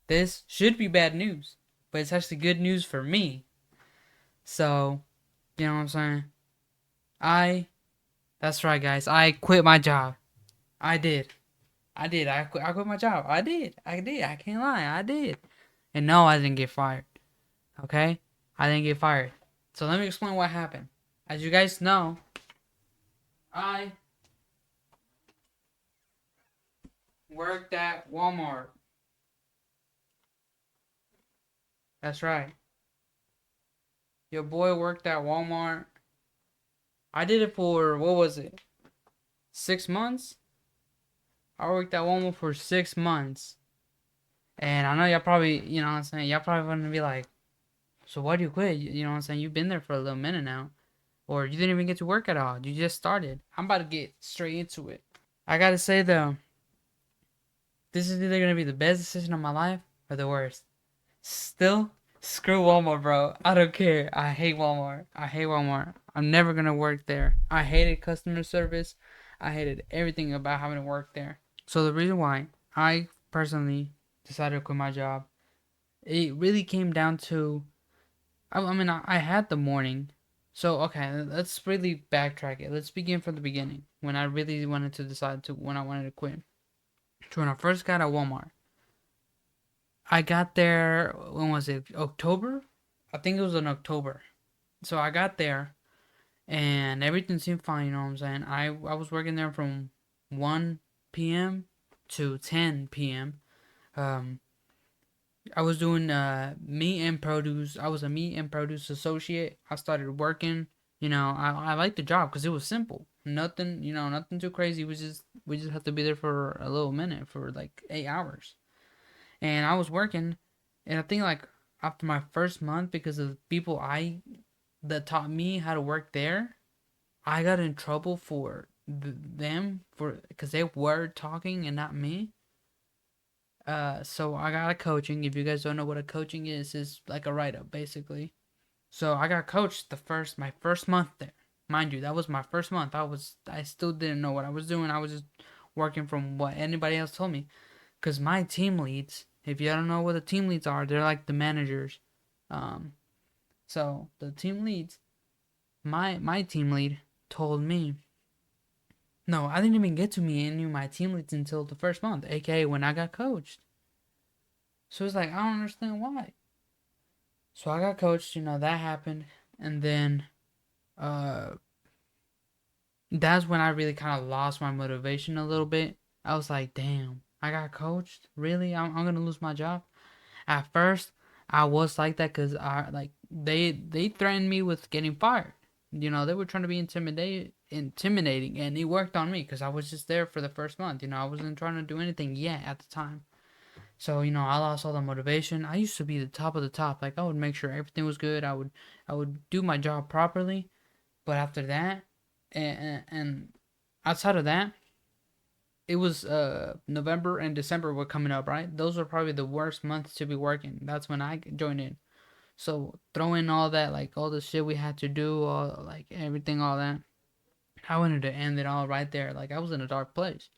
This should be bad news, but it's actually good news for me. So, you know what I'm saying? I, that's right, guys. I quit my job. I did. I quit my job. I can't lie. I did. And no, I didn't get fired. Okay? I didn't get fired. So let me explain what happened. As you guys know, I worked at Walmart. That's right. Your boy worked at Walmart. I did it for, what was it? 6 months? I worked at Walmart for 6 months. And I know y'all probably, you know what I'm saying? Y'all probably gonna be like, so why do you quit? You know what I'm saying? You've been there for a little minute now. Or you didn't even get to work at all. You just started. I'm about to get straight into it. I gotta say though, this is either gonna be the best decision of my life or the worst. Still, screw Walmart, bro. I don't care. I hate Walmart. I hate Walmart. I'm never gonna work there. I hated customer service. I hated everything about having to work there. So the reason why I personally decided to quit my job, it really came down to, I had the morning. So okay, let's really backtrack it. Let's begin from the beginning. When I really wanted to decide to when I wanted to quit. So when I first got at Walmart, I got there. When was it? October? I think it was in October. So I got there, and everything seemed fine. You know what I'm saying? I was working there from 1 p.m. to 10 p.m. Um, I was doing meat and produce. I was a meat and produce associate. I started working. I liked the job because it was simple. Nothing, nothing too crazy. We just have to be there for a little minute for like 8 hours. And I was working, and I think like after my first month, because of the people I that taught me how to work there, I got in trouble for them for because they were talking and not me. So I got a coaching. If you guys don't know what a coaching is like a write up basically. So I got coached my first month there. Mind you, that was my first month. I still didn't know what I was doing. I was just working from what anybody else told me. Cause my team leads, if you don't know what the team leads are, they're like the managers. Um, so the team leads, my team lead told me, no, I didn't even get to meet any of my team leads until the first month, aka when I got coached. So it's like I don't understand why. So I got coached, that happened, and then uh that's when I really kind of lost my motivation a little bit. I was like, damn, I got coached? Really? I'm gonna lose my job? At first, I was like that because they threatened me with getting fired. They were trying to be intimidating, and it worked on me because I was just there for the first month. I wasn't trying to do anything yet at the time. So I lost all the motivation. I used to be the top of the top. Like I would make sure everything was good. I would do my job properly. But after that, and outside of that, it was November and December were coming up, right? Those were probably the worst months to be working. That's when I joined in. So throw in all that, like all the shit we had to do, all like everything, all that. I wanted to end it all right there. Like I was in a dark place.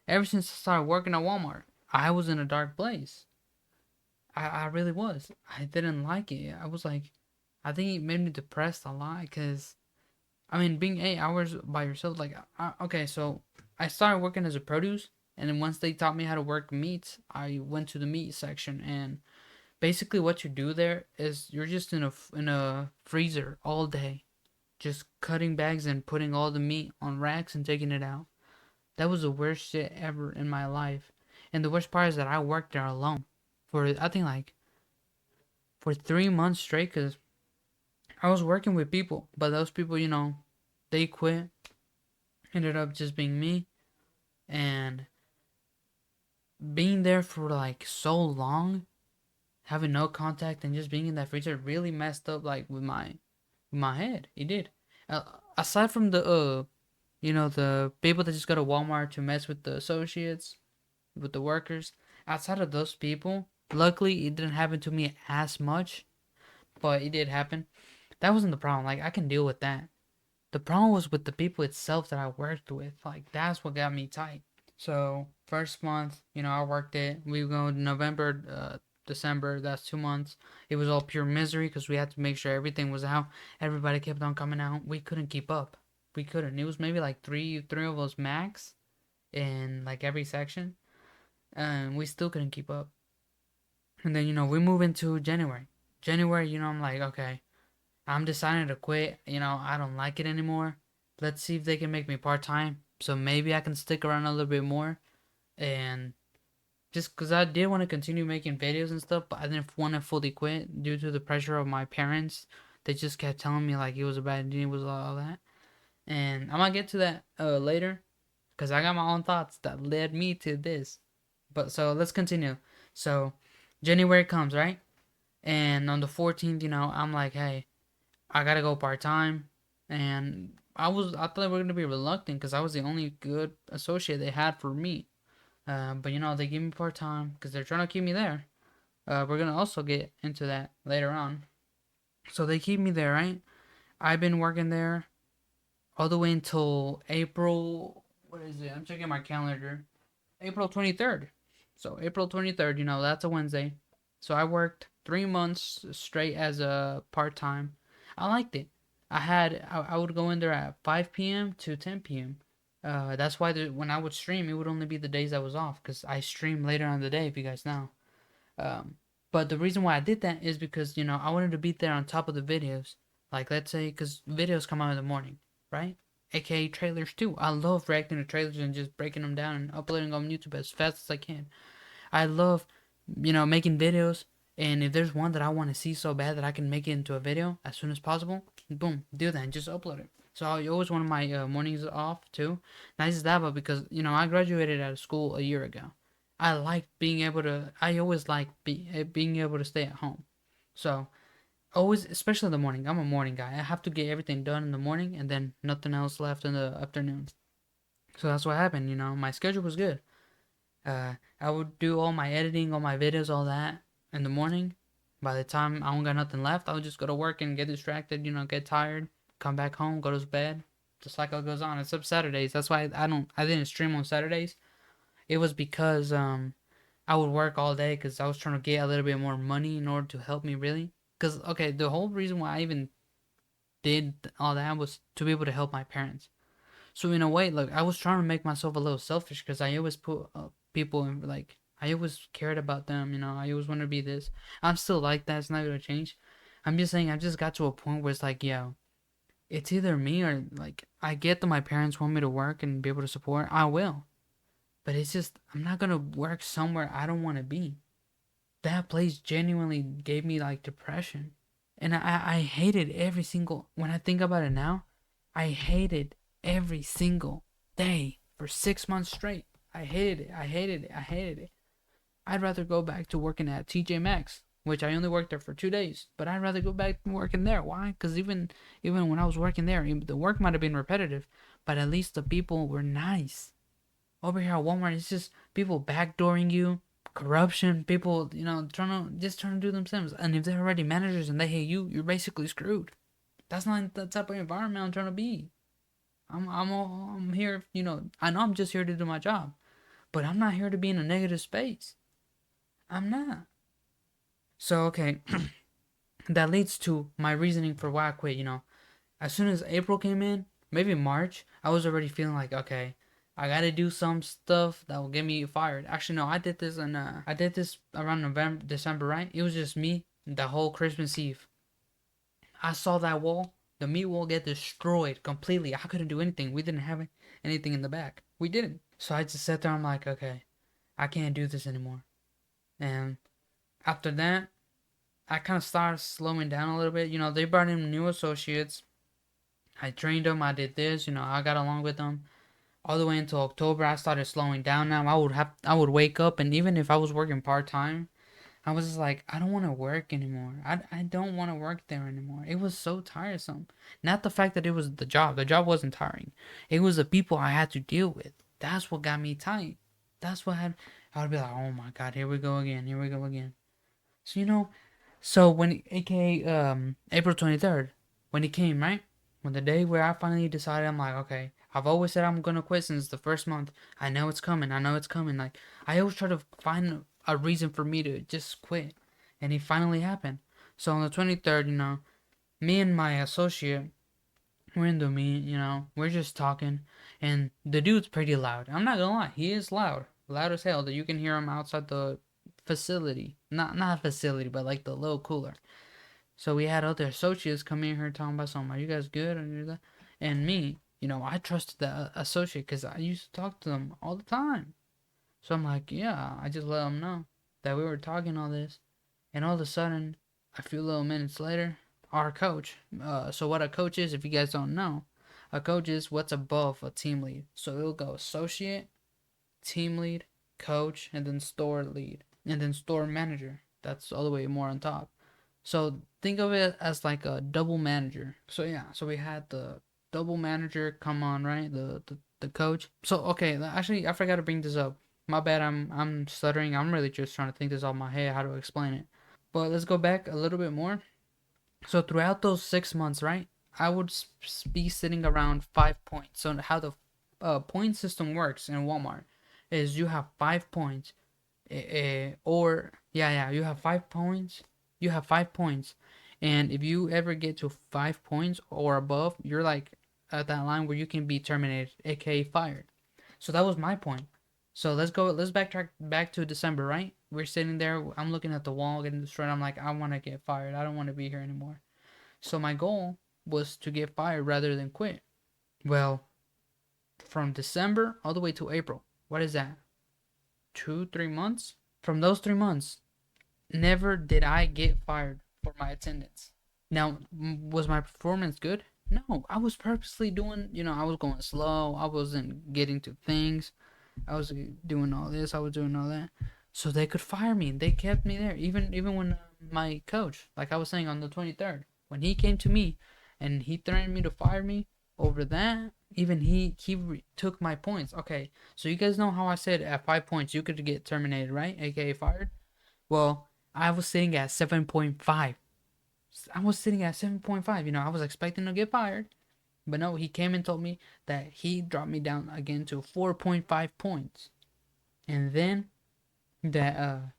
Ever since I started working at Walmart, I was in a dark place. I really was. I didn't like it. I was like, I think it made me depressed a lot because I mean, being 8 hours by yourself, like, okay, so I started working as a produce, and then once they taught me how to work meats, I went to the meat section, and basically what you do there is you're just in a freezer all day, just cutting bags and putting all the meat on racks and taking it out. That was the worst shit ever in my life, and the worst part is that I worked there alone for I think like for 3 months straight, cause I was working with people, but those people, they quit. Ended up just being me, and being there for like so long, having no contact and just being in that freezer really messed up like with my head. It did. Uh, Aside from the people that just go to Walmart to mess with the associates, with the workers. Outside of those people, luckily it didn't happen to me as much, but it did happen. That wasn't the problem. Like I can deal with that. The problem was with the people itself that I worked with. Like that's what got me tight. So first month, I worked it. We were going November, December. That's 2 months. It was all pure misery because we had to make sure everything was out. Everybody kept on coming out. We couldn't keep up. We couldn't. It was maybe like three of us max in like every section, and we still couldn't keep up. And then we move into January. January, I'm like, okay, I'm deciding to quit. I don't like it anymore. Let's see if they can make me part time, so maybe I can stick around a little bit more. And just because I did want to continue making videos and stuff, but I didn't want to fully quit due to the pressure of my parents. They just kept telling me like it was a bad idea, it was all that. And I'm gonna get to that later, because I got my own thoughts that led me to this. But so let's continue. So January comes, right? And on the 14th, I'm like, hey, I gotta go part time. And I thought they were gonna be reluctant because I was the only good associate they had for me. But they give me part time because they're trying to keep me there. We're gonna also get into that later on. So they keep me there, right? I've been working there all the way until April. What is it? I'm checking my calendar. April 23rd. So April 23rd, that's a Wednesday. So I worked 3 months straight as a part time. I liked it. I would go in there at 5 p.m. to 10 p.m. That's why when I would stream, it would only be the days I was off because I stream later on the day, if you guys know. Um, but the reason why I did that is because I wanted to be there on top of the videos. Like let's say, because videos come out in the morning, right? AKA trailers too. I love reacting to trailers and just breaking them down and uploading them on YouTube as fast as I can. I love, making videos. And if there's one that I want to see so bad that I can make it into a video as soon as possible, boom, do that and just upload it. So I always wanted my mornings off too. Nice as that, but because I graduated out of school a year ago, I like being able to. I always like being able to stay at home. So always, especially in the morning. I'm a morning guy. I have to get everything done in the morning and then nothing else left in the afternoon. So that's what happened. My schedule was good. I would do all my editing, all my videos, all that in the morning. By the time I don't got nothing left, I would just go to work and get distracted, get tired, come back home, go to bed. The cycle goes on. Except Saturdays. That's why I didn't stream on Saturdays. It was because I would work all day because I was trying to get a little bit more money in order to help me really. Because okay, the whole reason why I even did all that was to be able to help my parents. So in a way, look, I was trying to make myself a little selfish because I always put people in like I always cared about them. I always wanted to be this. I'm still like that. It's not gonna change. I'm just saying I just got to a point where it's like, yo, it's either me or like I get that my parents want me to work and be able to support. I will, but it's just I'm not gonna work somewhere I don't want to be. That place genuinely gave me like depression, and I hated every single. When I think about it now, I hated every single day for 6 months straight. I hated it. I hated it. I hated it. I'd rather go back to working at TJ Maxx, which I only worked there for 2 days, but I'd rather go back to working there. Why? Because even when I was working there, the work might have been repetitive, but at least the people were nice. Over here at Walmart, it's just people backdooring you, corruption, people trying to do themselves. And if they're already managers and they hate you, you're basically screwed. That's not the type of environment I'm trying to be. I'm here, I know I'm just here to do my job, but I'm not here to be in a negative space. I'm not. So, okay, that leads to my reasoning for why I quit, As soon as April came in, maybe March, I was already feeling like, okay, I gotta do some stuff that will get me fired. Actually, no, I did this around November, December, right? It was just me the whole Christmas Eve. I saw that wall, the meat wall, get destroyed completely. I couldn't do anything. We didn't have anything in the back. We didn't. So I just sat there. I'm like, okay, I can't do this anymore. And after that, I kind of started slowing down a little bit. They brought in new associates. I trained them. I did this. I got along with them. All the way until October, I started slowing down. Now I would wake up, and even if I was working part time, I was just like, I don't want to work anymore. I don't want to work there anymore. It was so tiresome. Not the fact that it was the job. The job wasn't tiring. It was the people I had to deal with. That's what got me tight. That's what I would be like, oh my god, here we go again. Here we go again. So so when AKA April 23rd, when it came, right? When the day where I finally decided, I'm like, okay, I've always said I'm gonna quit since the first month. I know it's coming. I know it's coming. Like I always try to find a reason for me to just quit. And it finally happened. So on the 23rd, me and my associate, we're in the meet, we're just talking, and the dude's pretty loud. I'm not gonna lie, he is loud, loud as hell. That you can hear him outside the facility, not facility, but like the little cooler. So we had other associates come in here talking about something. Are you guys good? And me, I trusted the associate because I used to talk to them all the time. So I'm like, yeah, I just let them know that we were talking all this, and all of a sudden, a few little minutes later, our coach. So what a coach is, if you guys don't know, a coach is what's above a team lead. So it'll go associate, team lead, coach, and then store lead, and then store manager. That's all the way more on top. So think of it as like a double manager. So yeah, so we had the double manager come on, right? The coach. So okay, actually I forgot to bring this up. My bad. I'm stuttering. I'm really just trying to think this off my head how to explain it. But let's go back a little bit more. So throughout those 6 months, right, I would be sitting around 5 points. So how the point system works in Walmart is you have 5 points, or yeah, you have 5 points. You have 5 points, and if you ever get to 5 points or above, you're like at that line where you can be terminated, aka fired. So that was my point. So let's go. Let's backtrack back to December, right? We're sitting there. I'm looking at the wall, getting destroyed. I'm like, I want to get fired. I don't want to be here anymore. So my goal was to get fired rather than quit. Well, from December all the way to April, what is that? 2, 3 months? From those 3 months, never did I get fired for my attendance. Now, was my performance good? No, I was purposely doing, I was going slow. I wasn't getting to things. I was doing all this. I was doing all that. So they could fire me. They kept me there. Even when my coach, like I was saying on the 23rd, when he came to me and he threatened me to fire me over that, even he took my points. Okay, so you guys know how I said at 5 points you could get terminated, right? AKA fired. Well, I was sitting at 7.5. I was sitting at 7.5. I was expecting to get fired. But no, he came and told me that he dropped me down again to 4.5 points. And then that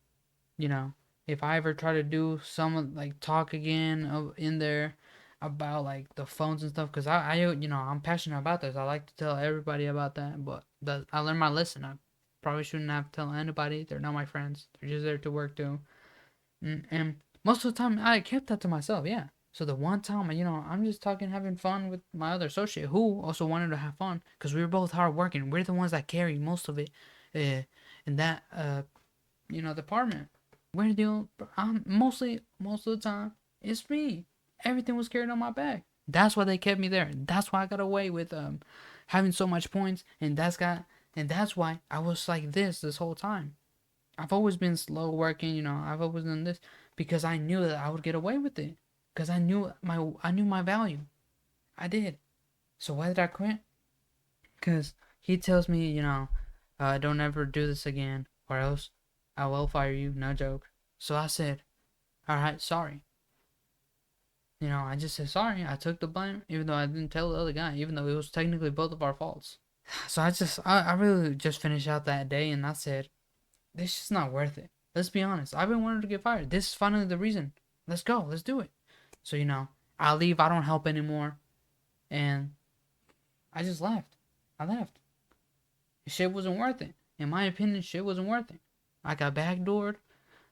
if I ever try to do some like talk again in there about like the phones and stuff, cuz I'm passionate about this. I like to tell everybody about that, but I learned my lesson. I probably shouldn't have to tell anybody. They're not my friends. They're just there to work too. And most of the time, I kept that to myself, yeah. So the one time, I'm just talking, having fun with my other associate who also wanted to have fun because we were both hard working. We're the ones that carry most of it in that, department. We're the mostly, most of the time, it's me. Everything was carried on my back. That's why they kept me there. That's why I got away with having so much points, and that's why I was like this whole time. I've always been slow working, I've always done this because I knew that I would get away with it. Because I knew my value. I did. So why did I quit? Because he tells me, don't ever do this again, or else I will fire you. No joke. So I said, alright, sorry. I just said sorry. I took the blame, even though I didn't tell the other guy, even though it was technically both of our faults. So I really just finished out that day, and I said, this is not worth it. Let's be honest. I've been wanting to get fired. This is finally the reason. Let's go. Let's do it. So, I leave. I don't help anymore. And I just left. I left. Shit wasn't worth it. In my opinion, shit wasn't worth it. I got backdoored.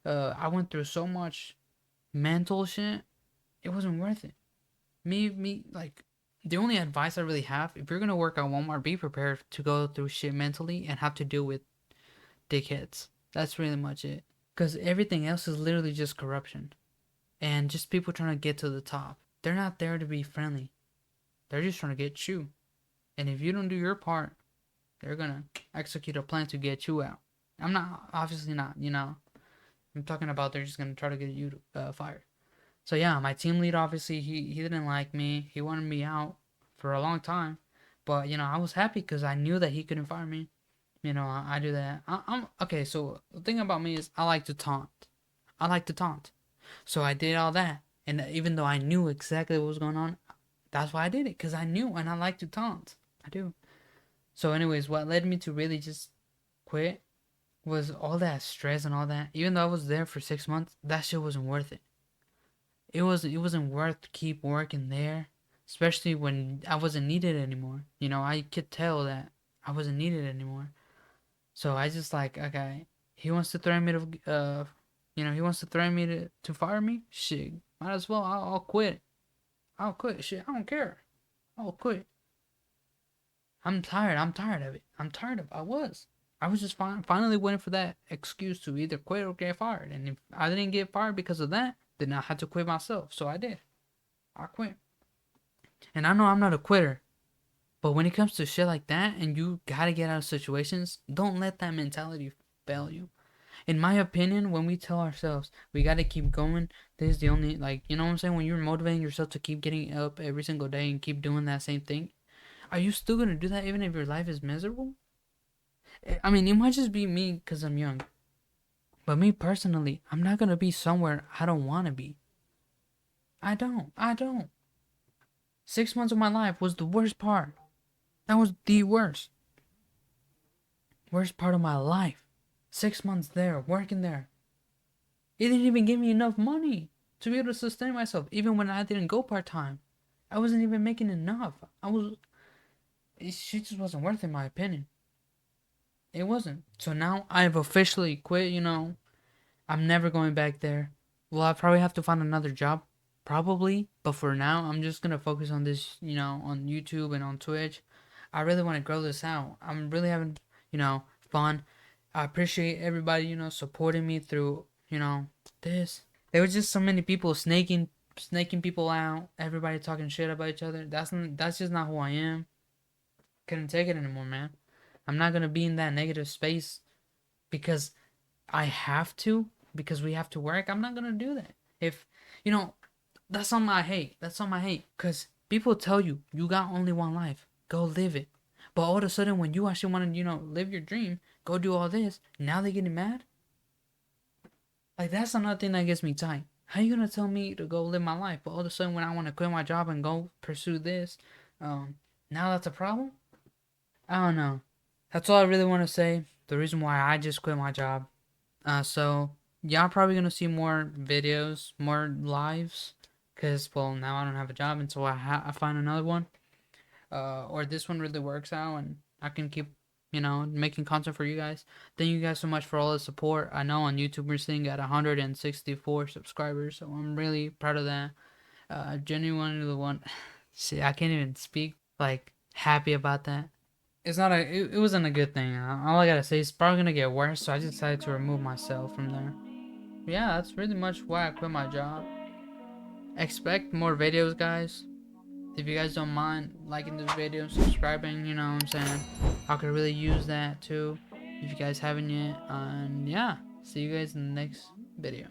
I went through so much mental shit. It wasn't worth it. Like, the only advice I really have, if you're going to work at Walmart, be prepared to go through shit mentally and have to deal with dickheads. That's really much it. Because everything else is literally just corruption. And just people trying to get to the top. They're not there to be friendly. They're just trying to get you. And if you don't do your part, they're going to execute a plan to get you out. I'm not, obviously not, I'm talking about they're just going to try to get you fired. So yeah, my team lead, obviously, he didn't like me. He wanted me out for a long time. But, I was happy because I knew that he couldn't fire me. I do that. I'm okay. So the thing about me is I like to taunt. I like to taunt. So I did all that, and even though I knew exactly what was going on, that's why I did it, because I knew, and I like to taunt. I do. So, anyways, what led me to really just quit was all that stress and all that. Even though I was there for 6 months, that shit wasn't worth it. It wasn't worth to keep working there, especially when I wasn't needed anymore. You know, I could tell that I wasn't needed anymore. So I just like, okay, he wants to threaten me to, he wants to threaten me to fire me. Shit, might as well. I'll quit. I'll quit. Shit, I don't care. I'll quit. I'm tired. I'm tired of it. I'm tired of. I was just finally waiting for that excuse to either quit or get fired. And if I didn't get fired because of that, then I had to quit myself. So I did. I quit. And I know I'm not a quitter. But when it comes to shit like that and you gotta get out of situations, don't let that mentality fail you. In my opinion, when we tell ourselves we gotta keep going, this is the only, like, you know what I'm saying? When you're motivating yourself to keep getting up every single day and keep doing that same thing, are you still gonna do that even if your life is miserable? I mean, it might just be me because I'm young. But me personally, I'm not gonna be somewhere I don't wanna be. I don't. I don't. 6 months of my life was the worst part. That was the worst. Worst part of my life. 6 months there, working there. It didn't even give me enough money to be able to sustain myself, even when I didn't go part time. I wasn't even making enough. It just wasn't worth it, in my opinion. It wasn't. So now I've officially quit, I'm never going back there. Well, I probably have to find another job, probably. But for now, I'm just gonna focus on this, on YouTube and on Twitch. I really want to grow this out. I'm really having, fun. I appreciate everybody, supporting me through, this. There was just so many people snaking people out. Everybody talking shit about each other. That's just not who I am. Couldn't take it anymore, man. I'm not gonna be in that negative space because I have to, because we have to work. I'm not gonna do that. If that's something I hate. That's something I hate. Cause people tell you you got only one life. Go live it. But all of a sudden, when you actually want to, live your dream, go do all this. Now they getting mad. Like, that's another thing that gets me tight. How you gonna tell me to go live my life, but all of a sudden when I want to quit my job and go pursue this, now that's a problem? I don't know. That's all I really want to say. The reason why I just quit my job. So y'all probably gonna see more videos, more lives, cause well now I don't have a job until I find another one, or this one really works out and I can keep making content for you guys. Thank you guys so much for all the support. I know on YouTube we're sitting at 164 subscribers, so I'm really proud of that. Genuinely the one. See, I can't even speak. Like, happy about that. It's not a. It wasn't a good thing. All I gotta say is it's probably gonna get worse. So I just decided to remove myself from there. But yeah, that's really much why I quit my job. Expect more videos, guys. If you guys don't mind liking this video and subscribing, you know what I'm saying? I could really use that too. If you guys haven't yet. And yeah, see you guys in the next video.